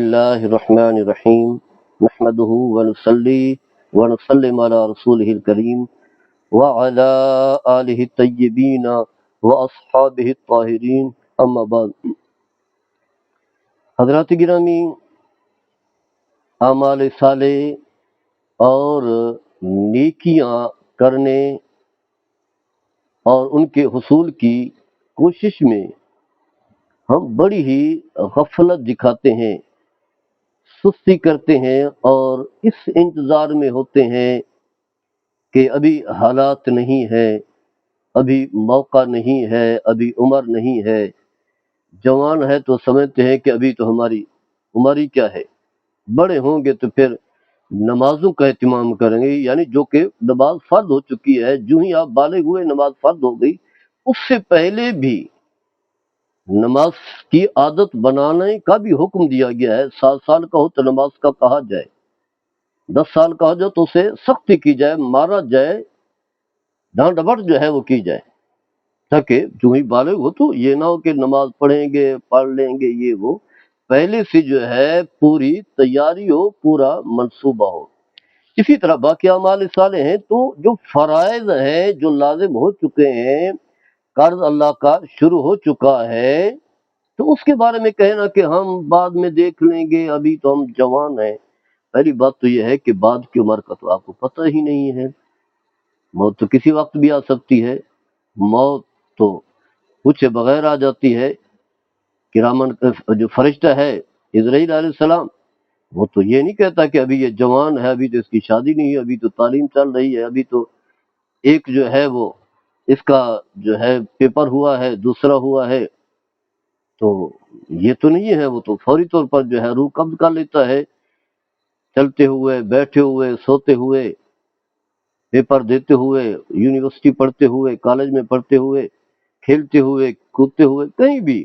الله الرحمن الرحيم نحمده ونصلي ونسلم على رسوله الكريم وعلى آله الطيبين وأصحابه الطاهرين اما بعد. حضرات گرامی، اعمال صالح اور نیکیاں کرنے اور ان کے حصول کی کوشش میں ہم بڑی ہی غفلت دکھاتے ہیں، سستی کرتے ہیں اور اس انتظار میں ہوتے ہیں کہ ابھی حالات نہیں ہے، ابھی موقع نہیں ہے، ابھی عمر نہیں ہے. جوان ہے تو سمجھتے ہیں کہ ابھی تو ہماری عمر ہی کیا ہے، بڑے ہوں گے تو پھر نمازوں کا اہتمام کریں گے، یعنی جو کہ نماز فرض ہو چکی ہے، جو ہی آپ بالغ ہوئے نماز فرض ہو گئی. اس سے پہلے بھی نماز کی عادت بنانے کا بھی حکم دیا گیا ہے. 7 سال کا ہو تو نماز کا کہا جائے، 10 سال کا ہو جائے تو اسے سختی کی جائے، مارا جائے، ڈانٹ ڈپٹ جو ہے وہ کی جائے، تاکہ جو ہی بالغ ہو تو یہ نہ ہو کہ نماز پڑھیں گے، پڑھ لیں گے، یہ وہ پہلے سے جو ہے پوری تیاری ہو، پورا منصوبہ ہو. اسی طرح باقی اعمال صالح ہیں تو جو فرائض ہیں جو لازم ہو چکے ہیں، قرض اللہ کا شروع ہو چکا ہے، تو اس کے بارے میں کہنا کہ ہم بعد میں دیکھ لیں گے، ابھی تو ہم جوان ہیں. پہلی بات تو یہ ہے کہ بعد کی عمر کا تو آپ کو پتہ ہی نہیں ہے، موت تو کسی وقت بھی آ سکتی ہے. موت تو پوچھے بغیر آ جاتی ہے. کرامن جو فرشتہ ہے اسرائیل علیہ السلام، وہ تو یہ نہیں کہتا کہ ابھی یہ جوان ہے، ابھی تو اس کی شادی نہیں ہے، ابھی تو تعلیم چل رہی ہے، ابھی تو ایک جو ہے وہ اس کا جو ہے پیپر ہوا ہے، دوسرا ہوا ہے. تو یہ تو نہیں ہے، وہ تو فوری طور پر جو ہے روح قبض کر لیتا ہے، چلتے ہوئے، بیٹھے ہوئے، سوتے ہوئے، پیپر دیتے ہوئے، یونیورسٹی پڑھتے ہوئے، کالج میں پڑھتے ہوئے، کھیلتے ہوئے، کودتے ہوئے، کہیں بھی.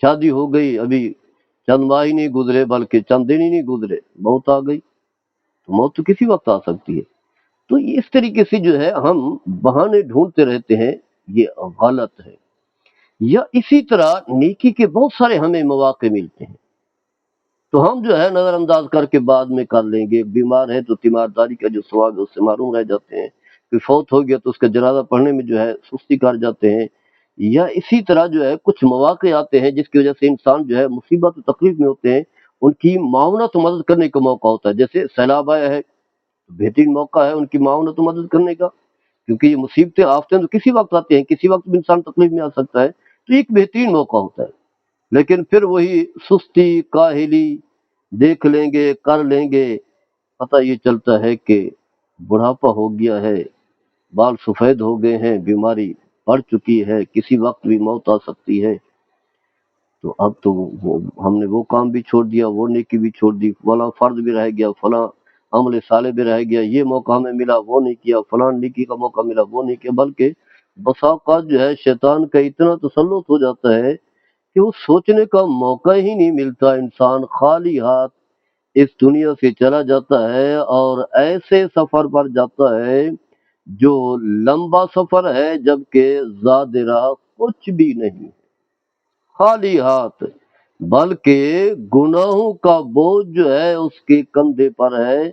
شادی ہو گئی، ابھی چند ماہ ہی نہیں گزرے بلکہ چند دن ہی نہیں گزرے، موت آ گئی. تو موت تو کسی وقت آ سکتی ہے. تو اس طریقے سے جو ہے ہم بہانے ڈھونڈتے رہتے ہیں، یہ غلط ہے. یا اسی طرح نیکی کے بہت سارے ہمیں مواقع ملتے ہیں تو ہم جو ہے نظر انداز کر کے بعد میں کر لیں گے. بیمار ہے تو تیمارداری کا جو ثواب ہے اس سے محروم رہ جاتے ہیں. کوئی فوت ہو گیا تو اس کا جنازہ پڑھنے میں جو ہے سستی کر جاتے ہیں. یا اسی طرح جو ہے کچھ مواقع آتے ہیں جس کی وجہ سے انسان جو ہے مصیبت و تکلیف میں ہوتے ہیں، ان کی معاونت و مدد کرنے کا موقع ہوتا ہے. جیسے سیلاب آیا ہے، بہترین موقع ہے ان کی معاونت و مدد کرنے کا، کیونکہ یہ مصیبتیں آفتیں تو کسی وقت آتے ہیں، کسی وقت بھی انسان تکلیف میں آ سکتا ہے. تو ایک بہترین موقع ہوتا ہے. لیکن پھر وہی سستی، کاہلی، دیکھ لیں گے، کر لیں گے. پتہ یہ چلتا ہے کہ بڑھاپا ہو گیا ہے، بال سفید ہو گئے ہیں، بیماری بڑھ چکی ہے، کسی وقت بھی موت آ سکتی ہے. تو اب تو ہم نے وہ کام بھی چھوڑ دیا، وہ نیکی بھی چھوڑ دی، فلاں فرض بھی رہ گیا، فلاں عمل صالح بھی رہ گیا، یہ موقع ہمیں ملا وہ نہیں کیا، فلاں نیکی کا موقع ملا وہ نہیں کیا. بلکہ بسا اوقات جو ہے شیطان کا اتنا تسلط ہو جاتا ہے کہ وہ سوچنے کا موقع ہی نہیں ملتا. انسان خالی ہاتھ اس دنیا سے چلا جاتا ہے اور ایسے سفر پر جاتا ہے جو لمبا سفر ہے، جبکہ زاد راہ کچھ بھی نہیں، خالی ہاتھ. بلکہ گناہوں کا بوجھ جو ہے اس کے کندھے پر ہے،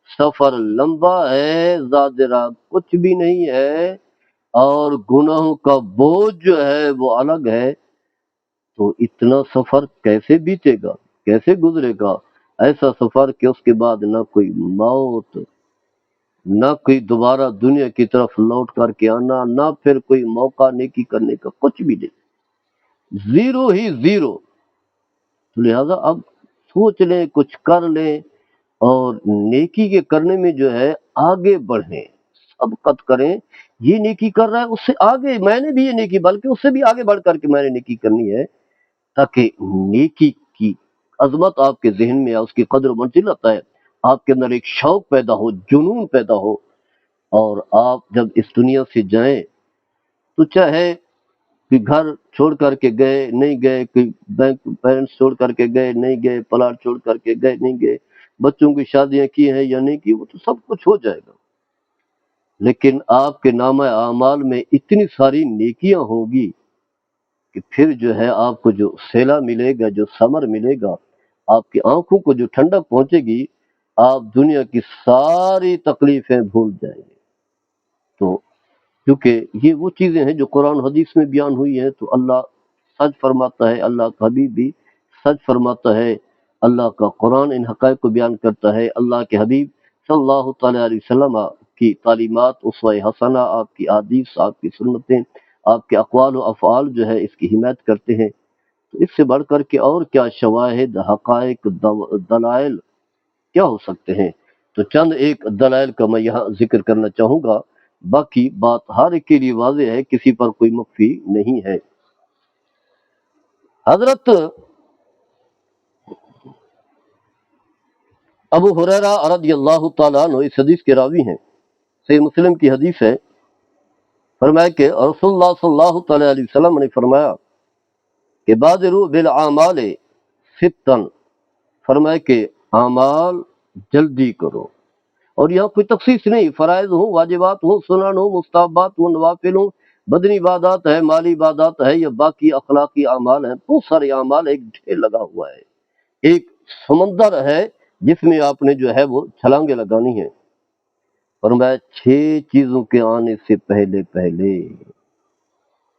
سفر لمبا ہے، زاد راہ کچھ بھی نہیں ہے، اور گناہوں کا بوجھ جو ہے وہ الگ ہے. تو اتنا سفر کیسے بیتے گا، کیسے گزرے گا؟ ایسا سفر کہ اس کے بعد نہ کوئی موت، نہ کوئی دوبارہ دنیا کی طرف لوٹ کر کے آنا، نہ پھر کوئی موقع نیکی کرنے کا، کچھ بھی نہیں، زیرو ہی زیرو. لہذا اب سوچ لیں، کچھ کر لیں اور نیکی کے کرنے میں جو ہے آگے بڑھیں، سبقت کریں. یہ نیکی کر رہا ہے اس سے آگے میں نے بھی یہ نیکی، بلکہ اس سے بھی آگے بڑھ کر کے میں نے نیکی کرنی ہے، تاکہ نیکی کی عظمت آپ کے ذہن میں، اس کی قدر و منزلت ہے، آپ کے اندر ایک شوق پیدا ہو، جنون پیدا ہو. اور آپ جب اس دنیا سے جائیں تو چاہے کہ گھر چھوڑ کر کے گئے نہیں گئے، کوئی بینک پیرنٹس چھوڑ کر کے گئے نہیں گئے، پلاٹ چھوڑ کر کے گئے نہیں گئے، بچوں کی شادیاں کی ہیں یا نہیں کی، وہ تو سب کچھ ہو جائے گا. لیکن آپ کے نامہ اعمال میں اتنی ساری نیکیاں ہوں گی کہ پھر جو ہے آپ کو جو صلہ ملے گا، جو ثمر ملے گا، آپ کی آنکھوں کو جو ٹھنڈک پہنچے گی، آپ دنیا کی ساری تکلیفیں بھول جائیں گے۔ تو کیونکہ یہ وہ چیزیں ہیں جو قرآن حدیث میں بیان ہوئی ہیں، تو اللہ سچ فرماتا ہے، اللہ کا حبیب بھی سچ فرماتا ہے، اللہ کا قرآن ان حقائق کو بیان کرتا ہے، اللہ کے حبیب صلی اللہ تعالیٰ علیہ وسلم کی تعلیمات، اسوہ حسنہ، آپ کی احادیث، آپ کی سنتیں، آپ کے اقوال و افعال جو ہے اس کی حمایت کرتے ہیں۔ تو اس سے بڑھ کر کے اور کیا شواہد، حقائق، دلائل کیا ہو سکتے ہیں؟ تو چند ایک دلائل کا میں یہاں ذکر کرنا چاہوں گا، باقی بات ہر ایک کے لیے واضح ہے، کسی پر کوئی مخفی نہیں ہے۔ حضرت ابو ہریرہ رضی اللہ تعالیٰ عنہ اس حدیث کے راوی ہیں، صحیح مسلم کی حدیث ہے، فرمایا کہ رسول اللہ صلی اللہ تعالیٰ علیہ وسلم نے فرمایا کہ بادروا بالعمال ستاً، فرمایا کہ اعمال جلدی کرو، اور یہاں کوئی تخصیص نہیں، فرائض ہوں، واجبات ہوں، سنن ہوں، مستحبات ہوں، نوافل ہوں، بدنی عبادات ہے، مالی عبادات ہے، یا باقی اخلاقی اعمال ہیں، بہت سارے اعمال، ایک ڈھیر لگا ہوا ہے، ایک سمندر ہے جس میں آپ نے جو ہے وہ چھلانگیں لگانی ہیں۔ فرمایا 6 چیزوں کے آنے سے پہلے پہلے،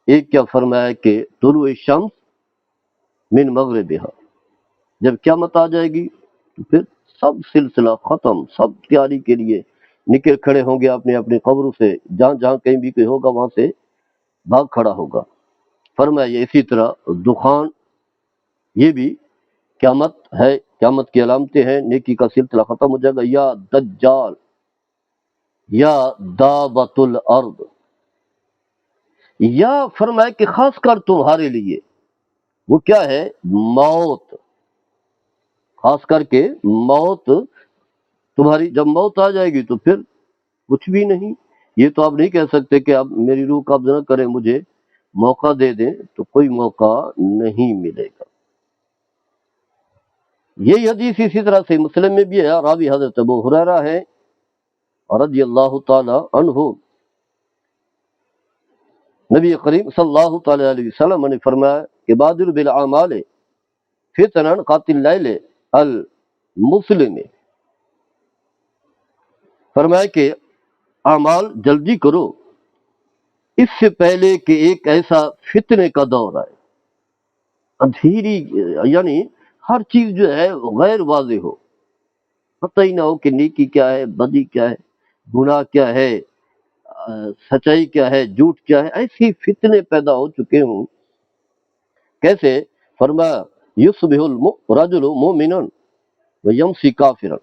ایک کیا فرمایا کہ طلوع شمس من مغربها، جب قیامت آ جائے گی تو پھر سب سلسلہ ختم، سب تیاری کے لیے نکل کھڑے ہوں گے اپنے اپنے قبروں سے، جہاں جہاں کہیں بھی کوئی ہوگا وہاں سے بھاگ کھڑا ہوگا۔ فرمایا اسی طرح دخان، یہ بھی قیامت ہے، قیامت کی علامتیں ہیں، نیکی کا سلسلہ ختم ہو جائے گا۔ یا دجال، یا دابۃ الارض، یا فرمایا کہ خاص کر تمہارے لیے وہ کیا ہے، موت، خاص کر کے موت تمہاری، جب موت آ جائے گی تو پھر کچھ بھی نہیں۔ یہ تو آپ نہیں کہہ سکتے کہ اب میری روح قبض نہ کرے، مجھے موقع دے دیں، تو کوئی موقع نہیں ملے گا۔ یہی حدیث اسی طرح سے مسلم میں بھی ہے، راوی حضرت ابو ہریرہ ہے رضی اللہ تعالی عنہ۔ نبی کریم صلی اللہ تعالی علیہ وسلم نے فرمایا کہ بادر بالاعمال فتنا قاتل اللیل المسلم، فرمایا کہ اعمال جلدی کرو اس سے پہلے کہ ایک ایسا فتنے کا دور آئے، اندھیری، یعنی ہر چیز جو ہے غیر واضح ہو، پتہ ہی نہ ہو کہ نیکی کیا ہے، بدی کیا ہے، گناہ کیا ہے، سچائی کیا ہے، جھوٹ کیا ہے، ایسی فتنے پیدا ہو چکے ہوں۔ کیسے؟ فرمایا یصبح الرجل مؤمنا ویمسی کافرا،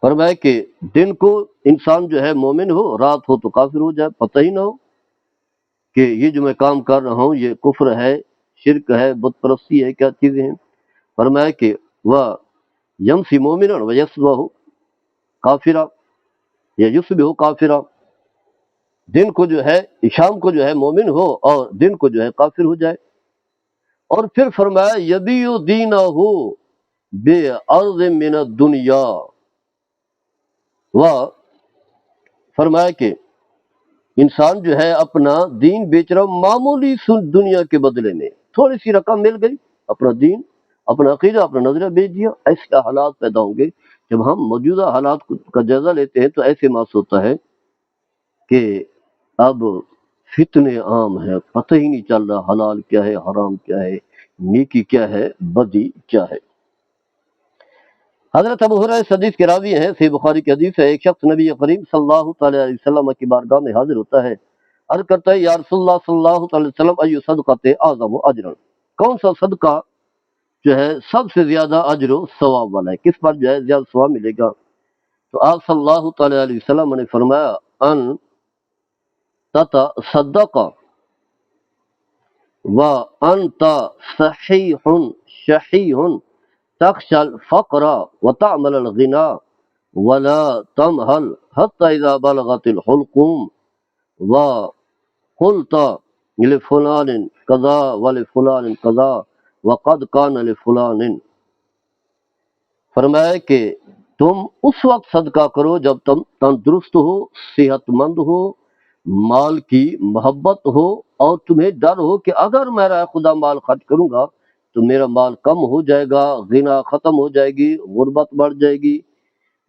فرمایا کہ دن کو انسان جو ہے مومن ہو، رات ہو تو کافر ہو جائے، پتہ ہی نہ ہو کہ یہ جو میں کام کر رہا ہوں یہ کفر ہے، شرک ہے، بت پرستی ہے، کیا چیزیں ہیں۔ فرمایا کہ وہ یمسی مومنا ویصبح کافرا، یا یصبح کافرا، دن کو جو ہے، شام کو جو ہے مومن ہو اور دن کو جو ہے کافر ہو جائے۔ اور پھر فرمایا یبیع دینہ بے عرض من الدنیا، و فرمایا کہ انسان جو ہے اپنا دین بیچ رہا، معمولی دنیا کے بدلے میں تھوڑی سی رقم مل گئی، اپنا دین، اپنا عقیدہ، اپنا نظریہ بیچ دیا۔ ایسے حالات پیدا ہوں گے۔ جب ہم موجودہ حالات کا جائزہ لیتے ہیں تو ایسے محسوس ہوتا ہے کہ اب فتنے عام ہیں، پتہ ہی نہیں چل رہا حلال کیا ہے، حرام کیا ہے، نیکی کیا ہے، بدی کیا ہے۔ حضرت ابو ہریرہ اس حدیث کے راوی ہیں، صحیح بخاری کی حدیث ہے، ایک شخص نبی کریم صلی اللہ تعالی علیہ وسلم کی بارگاہ میں حاضر ہوتا ہے، عرض کرتا ہے یا رسول اللہ صلی اللہ تعالی وسلم ای صدقۃ اعظم اجرا، کون سا صدقہ جو ہے سب سے زیادہ اجر و ثواب والا ہے، کس پر جو ہے زیادہ ثواب ملے گا؟ تو آپ صلی اللہ تعالی علیہ وسلم نے فرمایا ان تتصدق وانت صحیح شحیح تخشى الفقر وتعمل الغنى ولا تمهل حتى اذا بلغت الحلقوم وقلت لفلان كذا ولفلان كذا وقد كان لفلان، فرمایا کہ تم اس وقت صدقہ کرو جب تم تندرست ہو، صحت مند ہو، مال کی محبت ہو، اور تمہیں ڈر ہو کہ اگر میرا خدا مال خرچ کروں گا تو میرا مال کم ہو جائے گا، غنا ختم ہو جائے گی، غربت بڑھ جائے گی،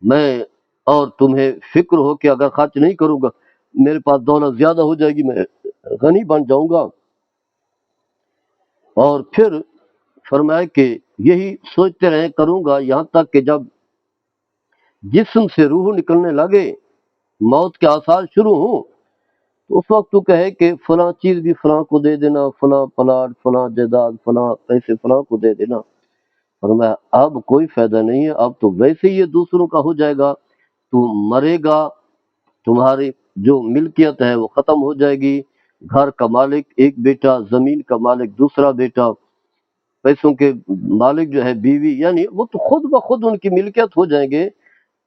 میں اور تمہیں فکر ہو کہ اگر خرچ نہیں کروں گا میرے پاس دولت زیادہ ہو جائے گی، میں غنی بن جاؤں گا۔ اور پھر فرمایا کہ یہی سوچتے رہے کروں گا یہاں تک کہ جب جسم سے روح نکلنے لگے، موت کے آثار شروع ہوں، تو اس وقت تو کہے کہ فلاں چیز بھی فلاں کو دے دینا، فلاں پلاٹ، فلاں جائیداد، فلاں پیسے فلاں کو دے دینا۔ فرمایا اب کوئی فائدہ نہیں ہے، اب تو ویسے ہی یہ دوسروں کا ہو جائے گا، تو مرے گا، تمہاری جو ملکیت ہے وہ ختم ہو جائے گی، گھر کا مالک ایک بیٹا، زمین کا مالک دوسرا بیٹا، پیسوں کے مالک جو ہے بیوی، یعنی وہ تو خود بخود ان کی ملکیت ہو جائیں گے۔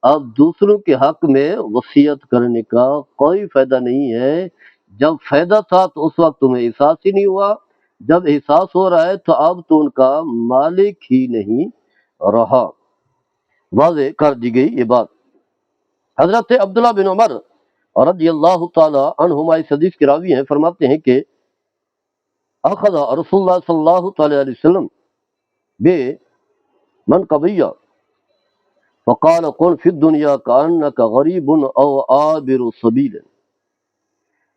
اب دوسروں کے حق میں وصیت کرنے کا کوئی فائدہ نہیں ہے۔ جب فائدہ تھا تو اس وقت تمہیں احساس ہی نہیں ہوا، جب احساس ہو رہا ہے تو اب تو ان کا مالک ہی نہیں رہا۔ واضح کر دی گئی یہ بات۔ حضرت عبداللہ بن عمر رضی اللہ تعالی عنہما اس حدیث کے راوی ہیں، فرماتے ہیں کہ اخذ رسول اللہ صلی اللہ تعالی علیہ وسلم بے منقبیہ فقال قل فی الدنیا کأنک غریب او عابر سبیل۔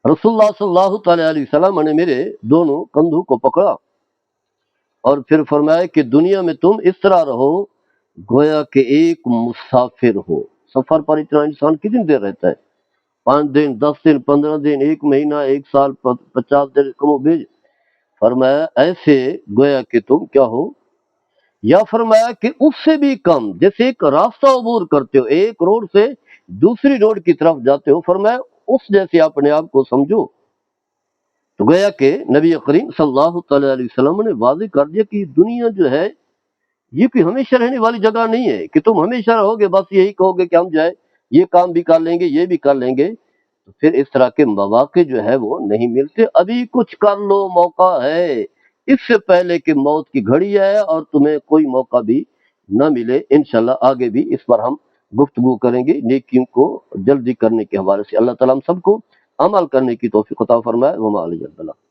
رسول اللہ صلی اللہ تعالی علیہ وسلم نے میرے دونوں کندھوں کو پکڑا اور پھر فرمایا کہ دنیا میں تم اس طرح رہو گویا کہ ایک مسافر ہو۔ سفر پر اتنا انسان کتنی دیر رہتا ہے؟ 5 دن، 10 دن، 15 دن، 1 مہینہ، 1 سال، 50 دن، کم و بیش۔ فرمایا ایسے گویا کہ تم کیا ہو، یا فرمایا کہ اس سے بھی کم، جیسے ایک راستہ عبور کرتے ہو، ایک روڈ سے دوسری روڈ کی طرف جاتے ہو، فرمایا اس جیسے اپنے آپ کو سمجھو۔ تو گویا کہ نبی کریم صلی اللہ تعالی علیہ وسلم نے واضح کر دیا کہ دنیا جو ہے یہ کوئی ہمیشہ رہنے والی جگہ نہیں ہے کہ تم ہمیشہ رہو گے بس یہی کہو گے کہ ہم جو ہے یہ کام بھی کر لیں گے، یہ بھی کر لیں گے، تو پھر اس طرح کے مواقع جو ہے وہ نہیں ملتے۔ ابھی کچھ کر لو، موقع ہے، اس سے پہلے کہ موت کی گھڑی ہے اور تمہیں کوئی موقع بھی نہ ملے۔ انشاءاللہ آگے بھی اس پر ہم گفتگو کریں گے نیکیوں کو جلدی کرنے کے حوالے سے۔ اللہ تعالیٰ ہم سب کو عمل کرنے کی توفیق عطا فرمائے۔ وما علیہ السلام۔